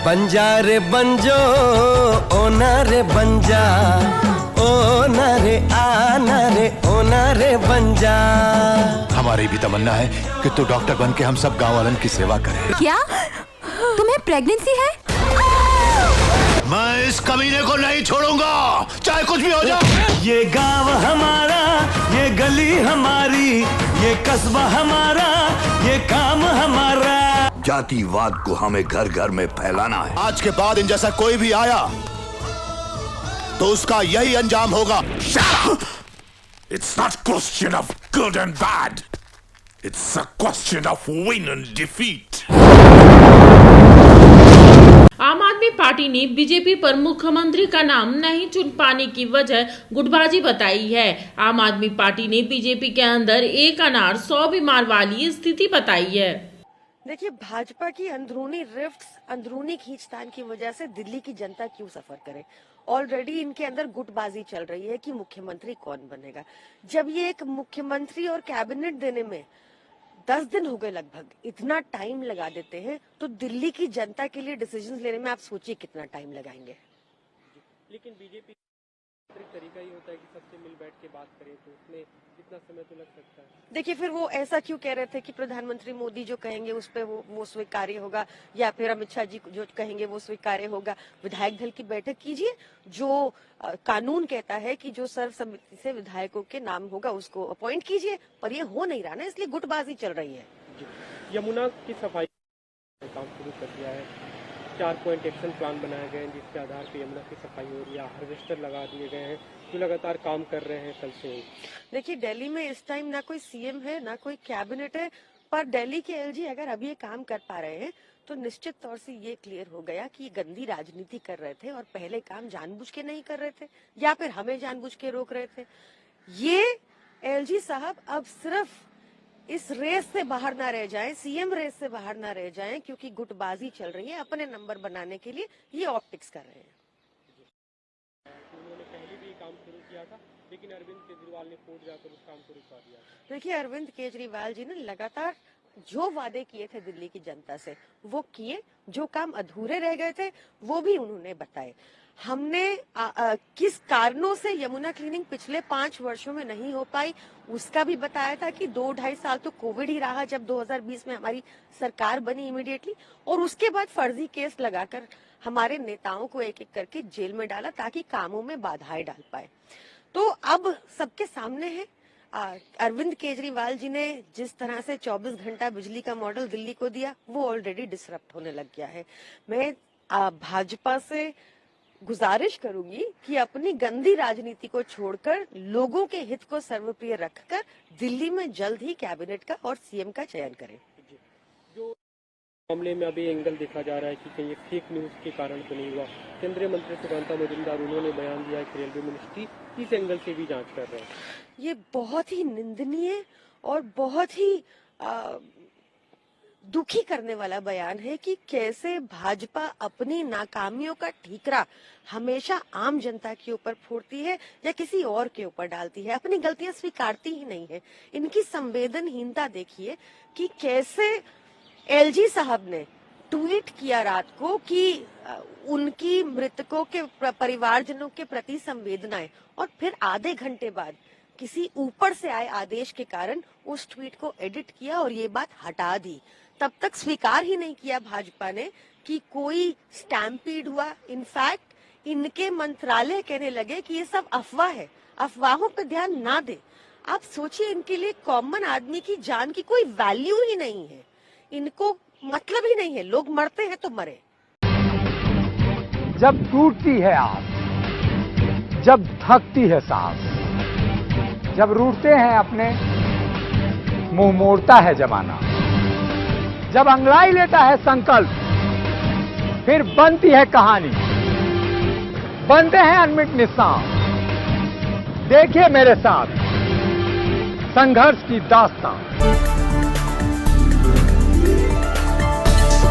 बंजा रे बंजो ओना रे बंजा, ओना रे आना रे ओना रे बंजा। हमारी भी तमन्ना है कि तू डॉक्टर बन के हम सब गाँव वालन की सेवा करे। क्या तुम्हें प्रेगनेंसी है? मैं इस कमीने को नहीं छोड़ूंगा, चाहे कुछ भी हो जाए। ये गांव हमारा, ये गली हमारी, ये कस्बा हमारा, ये काम हमारा। जातिवाद को हमें घर घर में फैलाना है। आज के बाद इन जैसा कोई भी आया तो उसका यही अंजाम होगा। It's not a question of good and bad. It's a question of win and defeat. आम आदमी पार्टी ने बीजेपी पर मुख्यमंत्री का नाम नहीं चुन पाने की वजह गुटबाजी बताई है। आम आदमी पार्टी ने बीजेपी के अंदर एक अनार 100 बीमार वाली स्थिति बताई है। देखिए, भाजपा की अंदरूनी रिफ्ट्स, अंदरूनी खींचतान की वजह से दिल्ली की जनता क्यों सफर करे। ऑलरेडी इनके अंदर गुटबाजी चल रही है कि मुख्यमंत्री कौन बनेगा। जब ये एक मुख्यमंत्री और कैबिनेट देने में 10 दिन हो गए लगभग, इतना टाइम लगा देते हैं, तो दिल्ली की जनता के लिए डिसीजंस लेने में आप सोचिए कितना टाइम लगाएंगे। लेकिन बीजेपी तरीका ही होता है कि सबसे मिल बैठ के बात करें, तो उसमें कितना समय तो लग सकता है। देखिए, फिर वो ऐसा क्यों कह रहे थे कि प्रधानमंत्री मोदी जो कहेंगे उस पर वो स्वीकार्य होगा, या फिर अमित शाह जी जो कहेंगे वो स्वीकार्य होगा। विधायक दल की बैठक कीजिए, जो कानून कहता है कि जो सर्वसम्मति से विधायकों के नाम होगा उसको अपॉइंट कीजिए, पर ये हो नहीं रहा ना, इसलिए गुटबाजी चल रही है। यमुना की सफाई काम शुरू कर दिया है, 4 पॉइंट एक्शन प्लान बनाए गए हैं जिसके आधार पर यमुना की सफाई हो रही है। हार्वेस्टर लगा दिए गए हैं जो लगातार काम कर रहे हैं कल से। देखिए, दिल्ली में इस टाइम ना कोई सीएम है ना कोई कैबिनेट है, पर दिल्ली के एलजी अगर अभी ये काम कर पा रहे हैं तो निश्चित तौर से ये क्लियर हो गया कि ये गंदी राजनीति कर रहे थे और पहले काम जानबूझ के नहीं कर रहे थे, या फिर हमें जानबूझ के रोक रहे थे। ये एलजी साहब अब सिर्फ इस रेस से बाहर ना रह जाएं, सीएम रेस से बाहर ना रह जाएं, क्योंकि गुटबाजी चल रही है। अपने नंबर बनाने के लिए ये ऑप्टिक्स कर रहे हैं। उन्होंने पहले भी काम शुरू किया था, लेकिन अरविंद केजरीवाल ने कोर्ट जाकर उस काम को रुकवा दिया। देखिए, अरविंद केजरीवाल जी ने लगातार जो वादे किए थे दिल्ली की जनता से वो किए, जो काम अधूरे रह गए थे वो भी उन्होंने बताए। हमने किस कारणों से यमुना क्लीनिंग पिछले 5 वर्षों में नहीं हो पाई उसका भी बताया था कि 2-2.5 साल तो कोविड ही रहा, जब 2020 में हमारी सरकार बनी इमीडिएटली, और उसके बाद फर्जी केस लगाकर हमारे नेताओं को एक एक करके जेल में डाला ताकि कामों में बाधाएं डाल पाए। तो अब सबके सामने है, अरविंद केजरीवाल जी ने जिस तरह से 24 घंटा बिजली का मॉडल दिल्ली को दिया वो ऑलरेडी डिसरप्ट होने लग गया है। मैं भाजपा से गुजारिश करूंगी कि अपनी गंदी राजनीति को छोड़कर लोगों के हित को सर्वप्रिय रखकर दिल्ली में जल्द ही कैबिनेट का और सीएम का चयन करें। जो मामले में अभी एंगल देखा जा रहा है कि कहीं फेक न्यूज के कारण तो नहीं हुआ, केंद्रीय मंत्री सुकांता मजूमदार उन्होंने बयान दिया कि रेलवे मिनिस्ट्री इस एंगल से भी जांच कर रहे हैं। ये बहुत ही निंदनीय और बहुत ही दुखी करने वाला बयान है कि कैसे भाजपा अपनी नाकामियों का ठीकरा हमेशा आम जनता के ऊपर फोड़ती है या किसी और के ऊपर डालती है, अपनी गलतियां स्वीकारती ही नहीं है। इनकी संवेदनहीनता देखिए कि कैसे एलजी साहब ने ट्वीट किया रात को कि उनकी मृतकों के परिवारजनों के प्रति संवेदनाएं, और फिर आधे घंटे बाद किसी ऊपर से आए आदेश के कारण उस ट्वीट को एडिट किया और ये बात हटा दी। तब तक स्वीकार ही नहीं किया भाजपा ने कि कोई स्टैम्पीड हुआ। इनफैक्ट इनके मंत्रालय कहने लगे कि ये सब अफवाह है, अफवाहों पर ध्यान ना दे। आप सोचिए, इनके लिए कॉमन आदमी की जान की कोई वैल्यू ही नहीं है, इनको मतलब ही नहीं है, लोग मरते हैं तो मरे। जब टूटती है आस, जब थकती है सांस, जब रूठते हैं अपने मुंह मोड़ता है जमाना, जब अंगड़ाई लेता है संकल्प, फिर बनती है कहानी, बनते हैं अनमिट निशान। देखिए मेरे साथ संघर्ष की दास्तान।